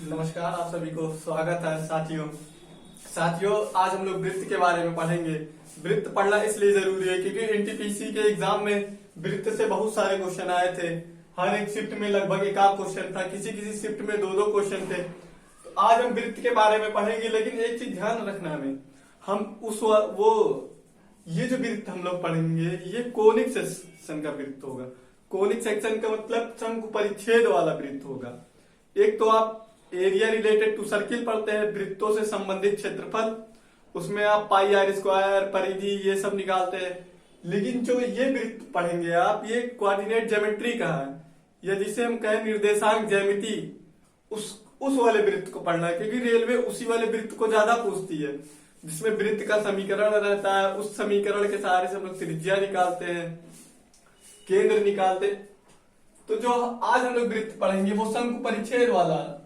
नमस्कार, आप सभी को स्वागत है साथियों आज हम लोग वृत्त के बारे में पढ़ेंगे। वृत्त पढ़ना इसलिए जरूरी है क्योंकि एनटीपीसी के एग्जाम में वृत्त से बहुत सारे क्वेश्चन आए थे। हर एक शिफ्ट में लगभग एक आध क्वेश्चन था, किसी किसी शिफ्ट में दो दो क्वेश्चन थे। तो आज हम वृत्त के बारे में पढ़ेंगे, लेकिन एक चीज ध्यान रखना हमें, हम ये जो वृत्त हम लोग पढ़ेंगे ये कोनिक सेक्शन का वृत्त होगा। कोनिक सेक्शन का मतलब शंकु परिच्छेद वाला वृत्त होगा। एक तो आप एरिया रिलेटेड टू सर्किल पढ़ते हैं, वृत्तों से संबंधित क्षेत्रफल, उसमें आप पाई आर स्क्वायर, परिधि ये सब निकालते हैं। लेकिन जो ये वृत्त पढ़ेंगे आप, ये कोऑर्डिनेट ज्योमेट्री का है, या जिसे हम कहें निर्देशांक ज्यामिति, उस वाले वृत्त को पढ़ना है, क्योंकि रेलवे उसी वाले वृत्त को ज्यादा पूछती है, जिसमें वृत्त का समीकरण रहता है। उस समीकरण के सहारे से हम लोग त्रिज्या निकालते हैं, केंद्र निकालते। तो जो आज हम लोग वृत्त पढ़ेंगे वो शंकु परिच्छेद वाला है,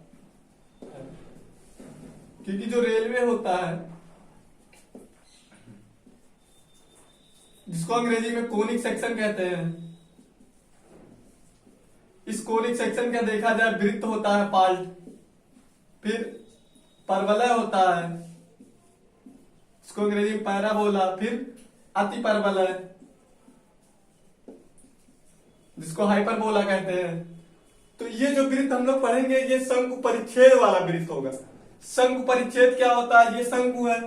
क्योंकि जो रेलवे होता है जिसको अंग्रेजी में कोनिक सेक्शन कहते हैं, इस कोनिक सेक्शन का देखा जाए वृत्त होता है पार्ट, फिर परवलय होता है, इसको अंग्रेजी में पैराबोला, फिर अति परवलय जिसको हाइपरबोला कहते हैं। तो ये जो वृत्त हम लोग पढ़ेंगे ये शंकु परिच्छेद वाला वृत्त होगा। शंकु परिच्छेद क्या होता है? ये शंकु है,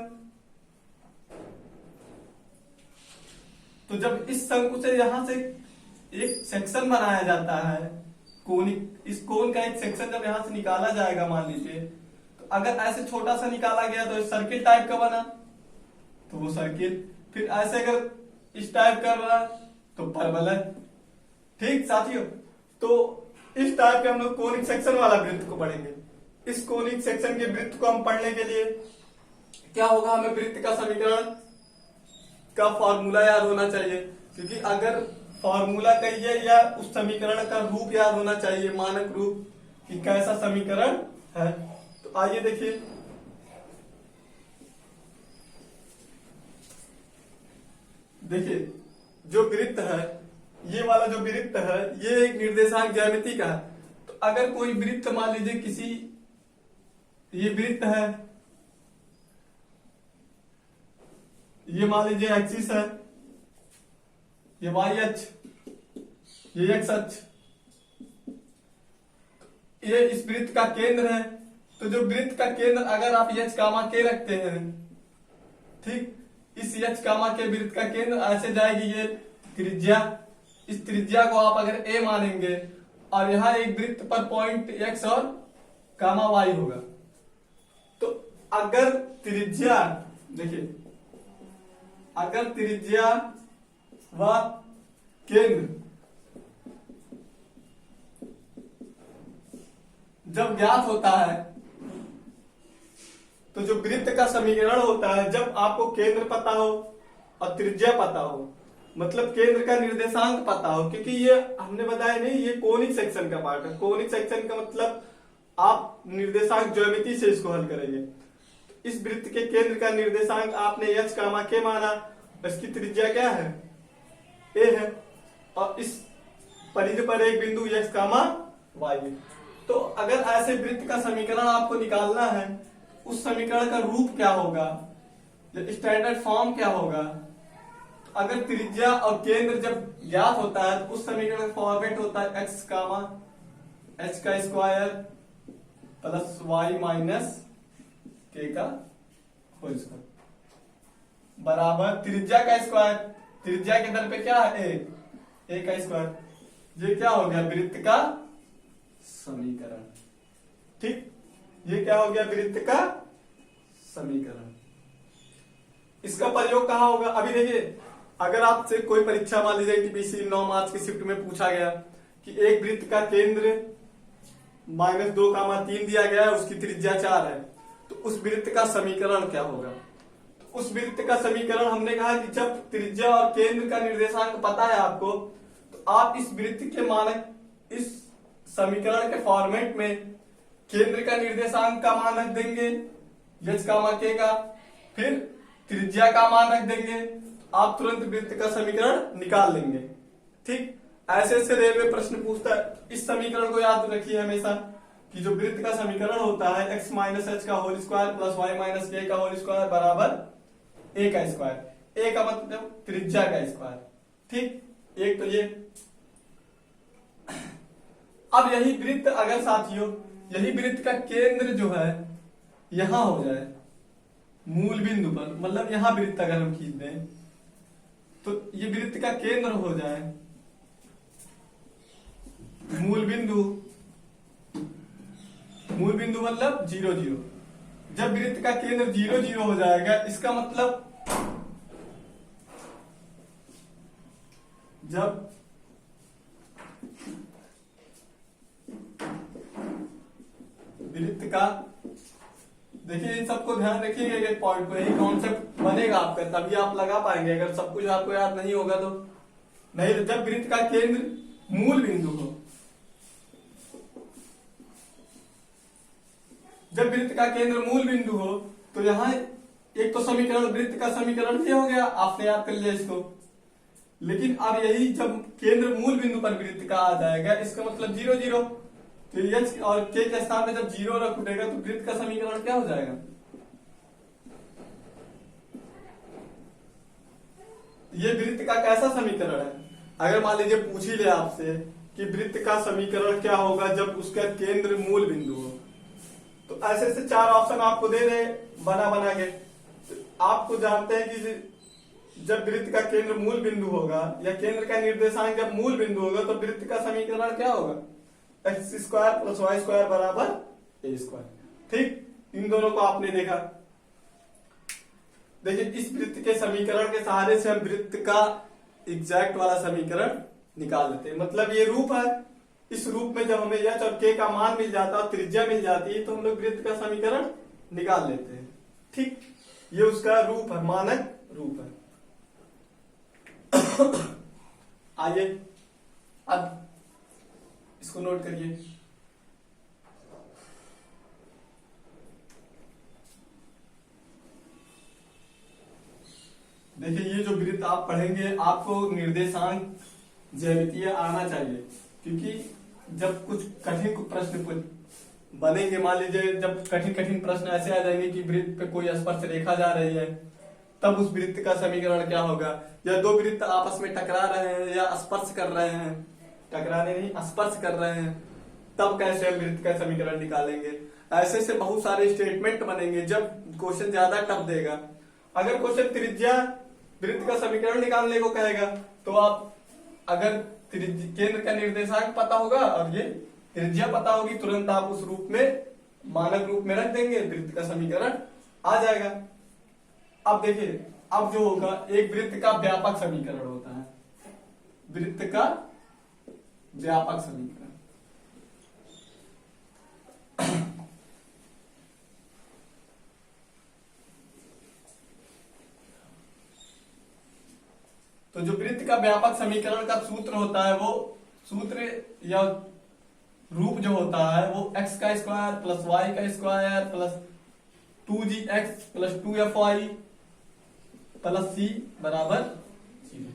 तो जब इस शंकु से यहां से एक सेक्शन बनाया जाता है कोनिक, इस कोन का एक सेक्शन जब यहां से निकाला जाएगा, मान लीजिए, तो अगर ऐसे छोटा सा निकाला गया तो सर्किल टाइप का बना तो वो सर्किल, फिर ऐसे अगर इस टाइप का बना तो परवलय। ठीक साथियों, तो इस टाइप के हम लोग कोनिक सेक्शन वाला वृत्त को पढ़ेंगे। इस कोनिक सेक्शन के वृत्त को हम पढ़ने के लिए क्या होगा, हमें वृत्त का समीकरण का फॉर्मूला याद होना चाहिए, क्योंकि अगर फॉर्मूला कहिए या उस समीकरण का रूप याद होना चाहिए, मानक रूप कि कैसा समीकरण है। तो आइए देखिए, जो वृत्त है, ये वाला जो वृत्त है ये एक निर्देशांक ज्यामिति का है। तो अगर कोई वृत्त मान लीजिए किसी, ये वृत्त है, ये मान लीजिए एक्सिस है, ये वाई अक्ष, ये एक्स अक्ष, ये इस वृत्त का केंद्र है। तो जो वृत्त का केंद्र अगर आप एच कामा के रखते हैं, ठीक, इस एच कामा के वृत्त का केंद्र ऐसे जाएगी ये त्रिज्या, इस त्रिज्या को आप अगर ए मानेंगे और यहां एक वृत्त पर पॉइंट एक्स और कामा वाई होगा। तो अगर त्रिज्या, देखिए, अगर त्रिज्या व केंद्र जब ज्ञात होता है, तो जो वृत्त का समीकरण होता है, जब आपको केंद्र पता हो और त्रिज्या पता हो, मतलब केंद्र का निर्देशांक पता हो, क्योंकि ये हमने बताया नहीं, ये कोनिक सेक्शन का पार्ट है। कोनिक सेक्शन का मतलब आप निर्देशांक ज्यामिति से इसको हल करेंगे। इस वृत्त के केंद्र का निर्देशांक आपने एच कामा के माना, इसकी त्रिज्या क्या है? ए है, और इस परिधि पर एक बिंदु एक्स कामा वाई है। तो अगर ऐसे वृत्त का समीकरण आपको निकालना है, उस समीकरण का रूप क्या होगा, स्टैंडर्ड फॉर्म क्या होगा? अगर त्रिज्या और केंद्र जब ज्ञात होता है तो उस समीकरण का फॉर्मेट होता है एक्स कामा एच का square plus y minus k का होल स्क्वायर बराबर त्रिज्या का स्क्वायर, त्रिज्या के दर पे क्या है? ए का स्क्वायर। ये क्या हो गया? वृत्त का समीकरण। ठीक, ये क्या हो गया? वृत्त का समीकरण। इसका प्रयोग कहां होगा? अभी देखिए, अगर आपसे कोई परीक्षा मान लीजिए टीपीसी 9 मार्च की शिफ्ट में पूछा गया कि एक वृत्त का केंद्र -2,3 दिया गया है, उसकी त्रिज्या 4 है, तो उस वृत्त का समीकरण क्या होगा? तो उस वृत्त का समीकरण हमने कहा कि जब त्रिज्या और केंद्र का निर्देशांक पता है आपको, तो आप इस वृत्त के मानक, इस समीकरण के फॉर्मेट में केंद्र का निर्देशांक का मानक देंगे एच कामा के का, फिर त्रिज्या का मानक देंगे, आप तुरंत वृत्त का समीकरण निकाल लेंगे। ठीक, ऐसे ऐसे रेलवे प्रश्न पूछता है। इस समीकरण को याद रखिए हमेशा, कि जो वृत्त का समीकरण होता है x माइनस एच का whole square plus y minus k का होल स्क्वायर बराबर ए का स्क्वायर। ए का मतलब त्रिज्या का स्क्वायर। ठीक, एक तो ये। अब यही वृत्त अगर साथियों यही वृत्त का केंद्र जो है यहां हो जाए मूल बिंदु पर, मतलब यहां वृत्त अगर हम खींच दें तो ये वृत्त का केंद्र हो जाए मूल बिंदु मतलब 0 0। जब वृत्त का केंद्र 0 0 हो जाएगा इसका मतलब जब वृत्त का, देखिए इन सबको ध्यान रखिएगा, एक पॉइंट पे यही कॉन्सेप्ट बनेगा आपका, तभी आप लगा पाएंगे। अगर सब कुछ आपको याद नहीं होगा तो नहीं। तो जब वृत्त का केंद्र मूल बिंदु हो, जब वृत्त का केंद्र मूल बिंदु हो तो यहां एक तो समीकरण, वृत्त का समीकरण ये हो गया, आपने याद कर लिया इसको। लेकिन अब यही जब केंद्र मूल बिंदु पर वृत्त का आ जाएगा इसका मतलब 0 0। तो एच और के के स्थान में जब 0 रख उठेगा तो वृत्त का समीकरण क्या हो जाएगा? ये वृत्त का कैसा समीकरण है? अगर मान लीजिए पूछ ही ले आपसे कि वृत्त का समीकरण क्या होगा जब उसका केंद्र मूल बिंदु हो, तो ऐसे ऐसे 4 ऑप्शन आपको दे रहे बना के। तो आपको जानते हैं कि जब वृत्त का केंद्र मूल बिंदु होगा या केंद्र का निर्देशांक जब मूल बिंदु होगा तो वृत्त का समीकरण क्या होगा? X square plus y square बराबर ए स्क्वायर। ठीक, इन दोनों को आपने देखा। देखिए इस वृत्त के समीकरण के सहारे से हम वृत्त का एग्जैक्ट वाला समीकरण निकाल लेते हैं। मतलब ये रूप है, इस रूप में जब हमें एच और के का मान मिल जाता है, त्रिज्या मिल जाती है, तो हम लोग वृत्त का समीकरण निकाल लेते हैं। ठीक, ये उसका रूप है, मानक रूप है। आइए अब इसको नोट करिए। देखिए ये जो वृत्त आप पढ़ेंगे आपको निर्देशांक ज्यामितीय आना चाहिए, क्योंकि जब कुछ कठिन प्रश्न बनेंगे, मान लीजिए जब कठिन प्रश्न ऐसे आ जाएंगे कि वृत्त पे कोई स्पर्श रेखा जा रही है, तब उस वृत्त का समीकरण क्या होगा? या दो वृत्त आपस में टकरा रहे हैं या स्पर्श कर रहे हैं, टकराने नहीं स्पर्श कर रहे हैं, तब कैसे हम वृत्त का समीकरण निकालेंगे? ऐसे से बहुत सारे स्टेटमेंट बनेंगे जब क्वेश्चन ज्यादा टफ देगा। अगर क्वेश्चन त्रिज्या वृत्त का समीकरण निकालने को कहेगा तो आप अगर केंद्र का निर्देशांक पता होगा और ये त्रिज्या पता होगी, तुरंत आप उस रूप में मानक रूप में रख देंगे, वृत्त का समीकरण आ जाएगा। अब देखिए अब जो होगा एक वृत्त का व्यापक समीकरण होता है, वृत्त का व्यापक समीकरण। तो जो वृत्त का व्यापक समीकरण का सूत्र होता है, वो सूत्र या रूप जो होता है वो x का स्क्वायर प्लस y का square plus 2gx plus 2fy plus c बराबर 0।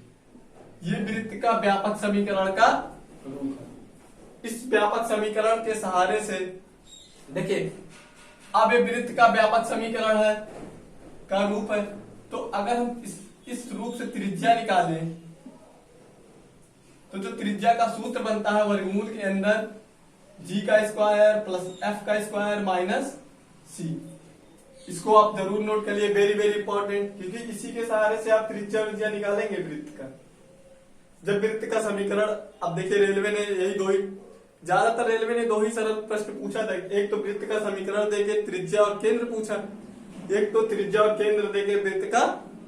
ये वृत्त का व्यापक समीकरण का रूप है। इस व्यापक समीकरण के सहारे से देखिए अब ये वृत्त का व्यापक समीकरण है का रूप है, तो अगर हम इस रूप से त्रिज्या निकालें तो जो त्रिज्या का सूत्र बनता है वर्गमूल के अंदर g का स्क्वायर प्लस f का स्क्वायर माइनस c। इसको आप जरूर नोट करिए, वेरी वेरी इंपॉर्टेंट, क्योंकि इसी के सहारे से आप त्रिज्या निकालेंगे वृत्त का। जब वृत्त का समीकरण, अब देखिए रेलवे ने यही ज्यादातर रेलवे ने 2 ही सरल प्रश्न पूछा था। एक तो वृत्त का समीकरण देके त्रिज्या और केंद्र पूछा, एक तो त्रिज्या और केंद्र देके वृत्त का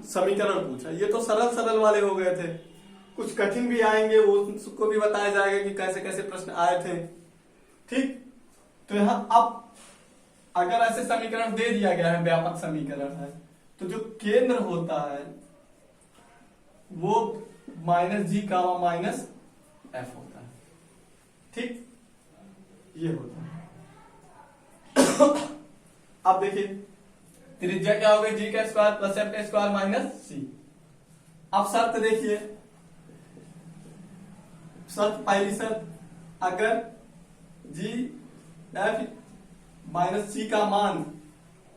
समीकरण पूछा। ये तो सरल वाले हो गए थे। कुछ कठिन भी आएंगे, वो उसको भी बताया जाएगा कि कैसे कैसे प्रश्न आए थे। ठीक, तो यहां अब अगर ऐसे समीकरण दे दिया गया है, व्यापक समीकरण है, तो जो केंद्र होता है वो माइनस जी का माइनस एफ होता है। ठीक, ये होता है। अब देखिए त्रिज्या क्या हो गई? जी का स्क्वायर प्लस एफ का स्क्वायर माइनस सी। अब शर्त देखिए, शर्त पहली शर्त, अगर जी एफ माइनस सी का मान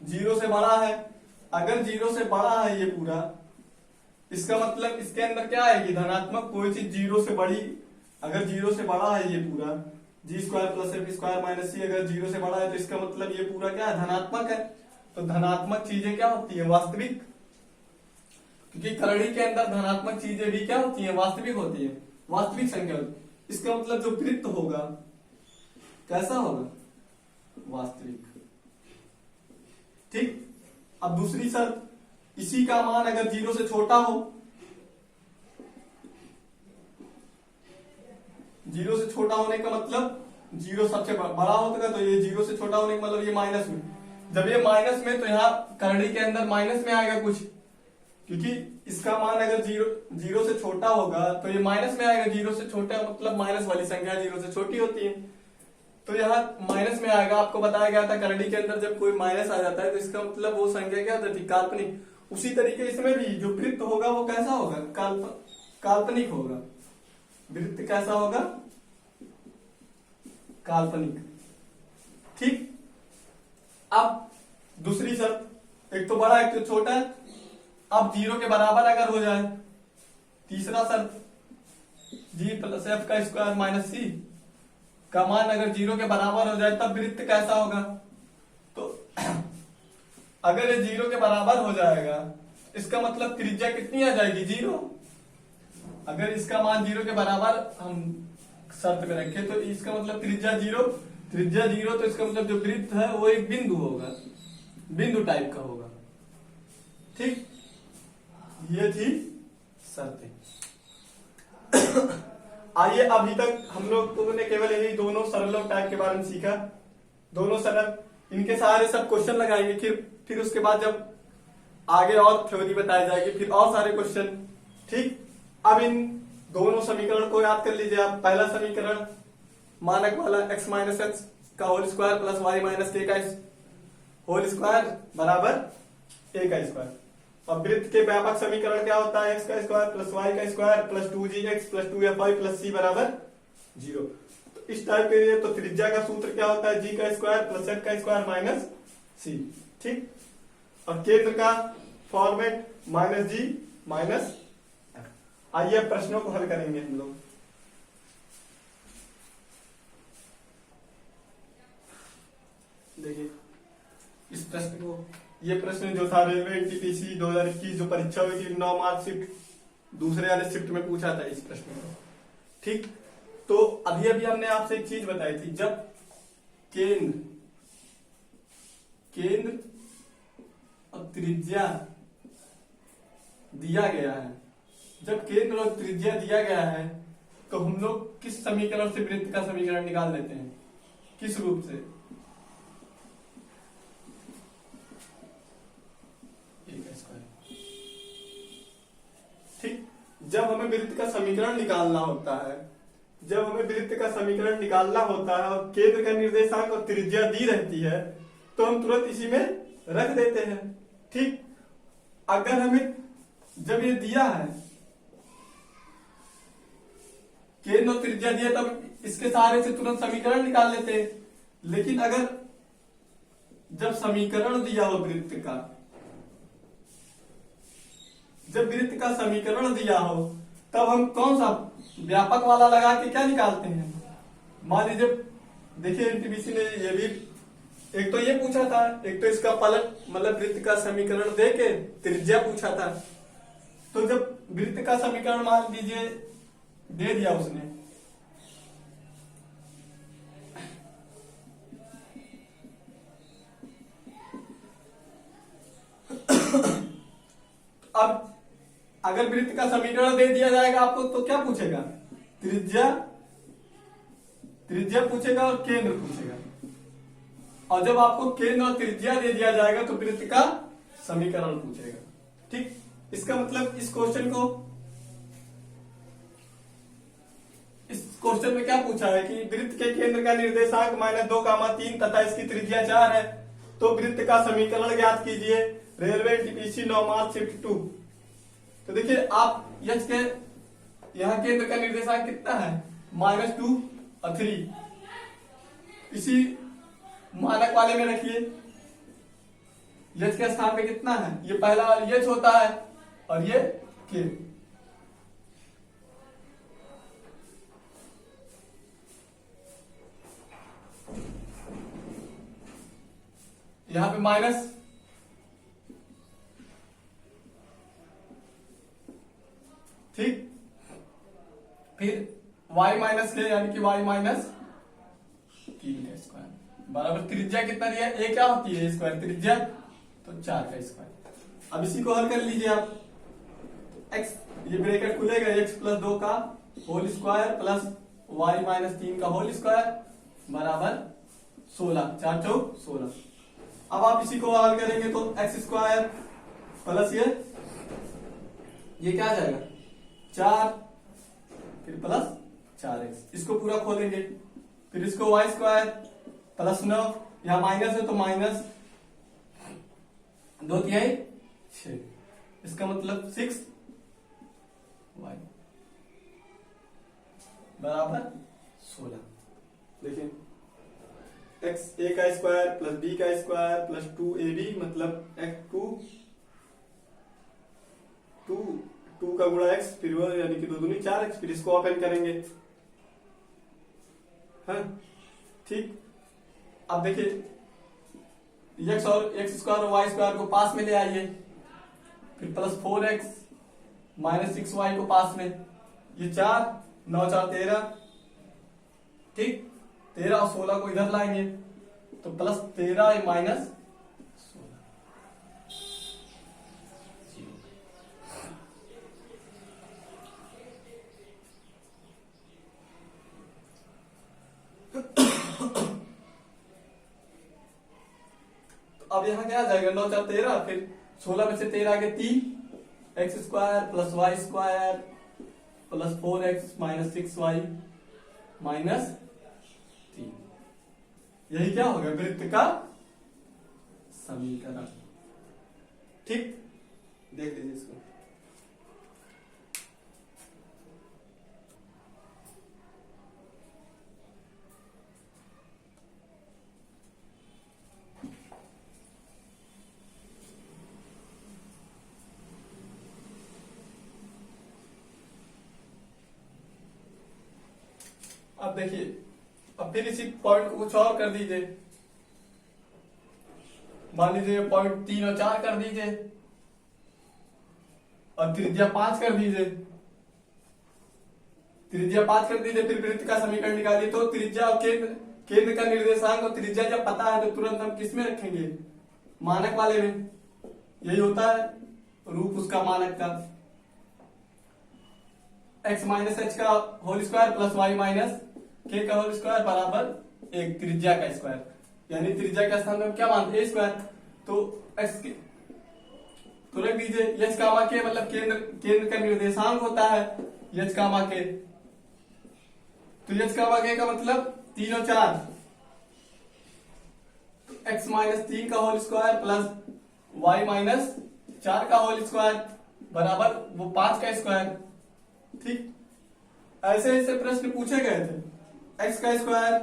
0 से बड़ा है। अगर 0 से बड़ा है ये पूरा, इसका मतलब इसके अंदर क्या आएगी, धनात्मक कोई चीज 0 से बड़ी, अगर 0 से बड़ा है ये पूरा G square plus F square minus C अगर 0 से बड़ा है तो इसका मतलब ये पूरा क्या है, धनात्मक है। तो धनात्मक चीजें क्या होती है, वास्तविक, क्योंकि करड़ी के अंदर धनात्मक चीजें भी क्या होती है, वास्तविक होती है, वास्तविक संख्या होती है। इसका मतलब जो वृत्त होगा कैसा होगा, वास्तविक। ठीक। अब दूसरी शर्त, इसी का मान अगर 0 से छोटा हो, 0 से छोटा होने का मतलब 0 सबसे बड़ा होगा, तो ये 0 से छोटा होने का मतलब ये माइनस में, जब ये माइनस में तो यहाँ करड़ी के अंदर माइनस में आएगा कुछ, क्योंकि इसका मान अगर 0 से छोटा होगा तो ये माइनस में आएगा। 0 से छोटा मतलब माइनस वाली संख्या 0 से छोटी होती है, तो यहाँ माइनस में आएगा। आपको बताया गया था करड़ी के अंदर जब कोई माइनस आ जाता है तो इसका मतलब वो संख्या क्या होती है, काल्पनिक। उसी तरीके इसमें भी जो वृत्त होगा वो कैसा होगा, काल्पनिक होगा। वृत्त कैसा होगा, काल्पनिक। ठीक। अब दूसरी शर्त, एक तो बड़ा एक तो छोटा है, अब 0 के बराबर अगर हो जाए। तीसरा शर्त, जी प्लस एफ का स्क्वायर माइनस सी का मान अगर 0 के बराबर हो जाए तब वृत्त कैसा होगा। तो अगर ये 0 के बराबर हो जाएगा इसका मतलब त्रिज्या कितनी आ जाएगी, 0। अगर इसका मान 0 के बराबर हम शर्त में रखें तो इसका मतलब त्रिज्या 0, त्रिज्या 0, तो इसका मतलब जो वृत्त है वो एक बिंदु होगा, बिंदु टाइप का होगा। ठीक। ये थी शर्तें। आइए, अभी तक हम लोग ने केवल यही दोनों सरलों टाइप के बारे में सीखा, दोनों सरल, इनके सारे सब क्वेश्चन लगाएंगे, फिर उसके बाद जब आगे और थ्योरी बताई जाएगी फिर और सारे क्वेश्चन। ठीक। अब इन दोनों समीकरण को याद कर लीजिए आप। पहला समीकरण मानक वाला x माइनस एक्स का whole square plus y minus k का होल स्क्वायर बराबर a का स्क्वायर। और वृत्त के व्यापक समीकरण क्या होता है, x का स्क्वायर प्लस y का square plus 2gx plus 2fy plus c बराबर 0। तो इस टाइप के लिए तो त्रिज्या का सूत्र क्या होता है, g का स्क्वायर प्लस f का स्क्वायर माइनस c। ठीक। और केंद्र का format minus g minus f। आइए प्रश्नों को हल करेंगे हम लोग। देखिए इस प्रश्न को, ये प्रश्न जो था रेलवे एनटीपीसी 2021 जो परीक्षा हुई थी 9 मार्च शिफ्ट दूसरे वाले शिफ्ट में पूछा था इस प्रश्न को। ठीक। तो अभी अभी हमने आपसे एक चीज बताई थी, जब केंद्र और त्रिज्या दिया गया है, जब केंद्र और त्रिज्या दिया गया है तो हम लोग किस समीकरण से वृत्त का समीकरण निकाल लेते हैं, किस रूप से, ठीक। जब हमें वृत्त का समीकरण निकालना होता है, जब हमें वृत्त का समीकरण निकालना होता है और केंद्र का निर्देशांक और त्रिज्या दी रहती है तो हम तुरंत इसी में रख देते हैं। ठीक। अगर हमें जब ये दिया है केंद्र और त्रिज्या दिया तब इसके सहारे से तुरंत समीकरण निकाल लेते हैं। लेकिन अगर जब समीकरण दिया हो वृत्त का, जब वृत्त का समीकरण दिया हो तब हम कौन सा व्यापक वाला लगा के क्या निकालते हैं। मान लीजिए, देखिए एनटीपीसी ने ये भी एक तो ये पूछा था, एक तो इसका पलट मतलब वृत्त का समीकरण दे के त्रिज्या पूछा था। तो जब वृत्त का समीकरण मान लीजिए दे दिया उसने, अब अगर वृत्त का समीकरण दे दिया जाएगा आपको तो क्या पूछेगा, त्रिज्या पूछेगा और केंद्र पूछेगा। और जब आपको केंद्र और त्रिज्या दे दिया जाएगा तो वृत्त का समीकरण पूछेगा। ठीक। इसका मतलब इस क्वेश्चन में क्या पूछा है कि वृत्त के केंद्र का निर्देशांक -2, 3 तथा इसकी त्रिज्या 4 है, तो वृत्त का समीकरण ज्ञात कीजिए। Railway NTPC 9 March shift 2। तो देखिए आप यच के यहाँ केंद्र का निर्देशांक कितना है, -2 और 3। इसी मानक वाले में रखिए। यच के स्थान पे कितना है, ये पहला वाला यच होता है और ये के। यहां पे माइनस, ठीक। फिर y माइनस के यानी कि y माइनस 3 का स्क्वायर बराबर त्रिज्या कितना दिया, a क्या होती है स्क्वायर त्रिज्या, तो 4 का स्क्वायर। अब इसी को हल कर लीजिए आप। x ये ब्रैकेट खुलेगा, x प्लस 2 का whole square plus y minus 3 का होल स्क्वायर बराबर 16, 4 चौक 16। अब आप इसी को हल करेंगे तो एक्स स्क्वायर प्लस ये क्या आ जाएगा 4, फिर प्लस 4x, इसको पूरा खोलेंगे। फिर इसको वाई स्क्वायर प्लस 9, यहां माइनस है तो माइनस 2 तिहाई 6, इसका मतलब 6y बराबर 16। देखिए x a का स्क्वायर प्लस b का स्क्वायर प्लस 2ab मतलब x 2 का गुणा x, फिर वो यानी कि 2 दूनी 4x, फिर इसको ओपन करेंगे। हाँ ठीक। अब देखिए x और x स्क्वायर और y स्क्वायर को पास में ले आइए, फिर प्लस 4x माइनस 6y को पास में, ये 4 9 4 13, ठीक। 13 और 16 को इधर लाएंगे तो प्लस 13 माइनस 16। तो अब यहां क्या आ जाएगा 9 4 13, फिर 16 में से 13 आगे 3, x square plus y square plus 4x minus 6y minus 3। यही क्या होगा वृत्त का समीकरण, ठीक। देख लीजिए इसको। अब देखिए, अब फिर इसी पॉइंट को कुछ और कर दीजिए। मान लीजिए पॉइंट 3 और 4 कर दीजिए और त्रिज्या 5 कर दीजिए। त्रिज्या 5 कर दीजिए, फिर वृत्त का समीकरण निकालिए। तो त्रिज्या और केंद्र का निर्देशांक और त्रिज्या जब पता है तो तुरंत हम किस में रखेंगे, मानक वाले में। यही होता है रूप उसका मानक का, x माइनस एच का whole square plus y minus k का होल स्क्वायर बराबर 1 त्रिज्या का स्क्वायर, यानी त्रिज्या के स्थान में हम क्या मानते हैं स्क्वायर। तो x तो रख दीजिए h कामा के मतलब केंद्र का निर्देशांक होता है h कामा के, तो h कामा के का मतलब 3 और 4, तो x माइनस 3 का whole square plus y minus 4 का होल स्क्वायर बराबर वो 5 का स्क्वायर, ठीक। ऐसे ऐसे प्रश्न पूछे गए थे। x का स्क्वायर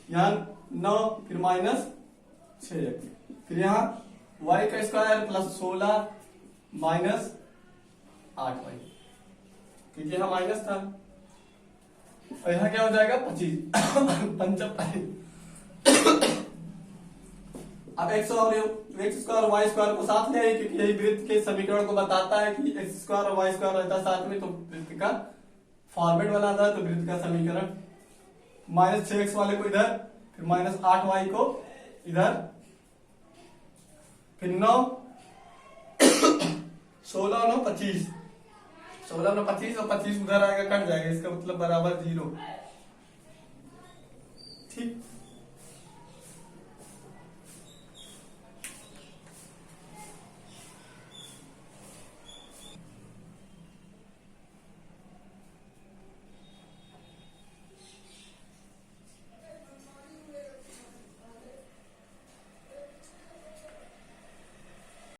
यहाँ 9, फिर माइनस 6, फिर यहाँ y का स्क्वायर प्लस 16 माइनस 8y, क्योंकि यहाँ माइनस था। और यहाँ क्या हो जाएगा 25 अब x और x स्क्वायर और y स्क्वायर को साथ ले आइए, क्योंकि यही वृत्त के समीकरण को बताता है कि x स्क्वायर और y स्क्वायर रहता है साथ में, तो वृत्त का फॉर्मेट बनाता है। तो वृत्त का समीकरण माइनस 6x वाले को इधर, फिर माइनस 8y को इधर, फिर 9 16 9 25, 16 9 25 और 25 उधर आएगा, कट जाएगा, इसका मतलब बराबर 0, ठीक।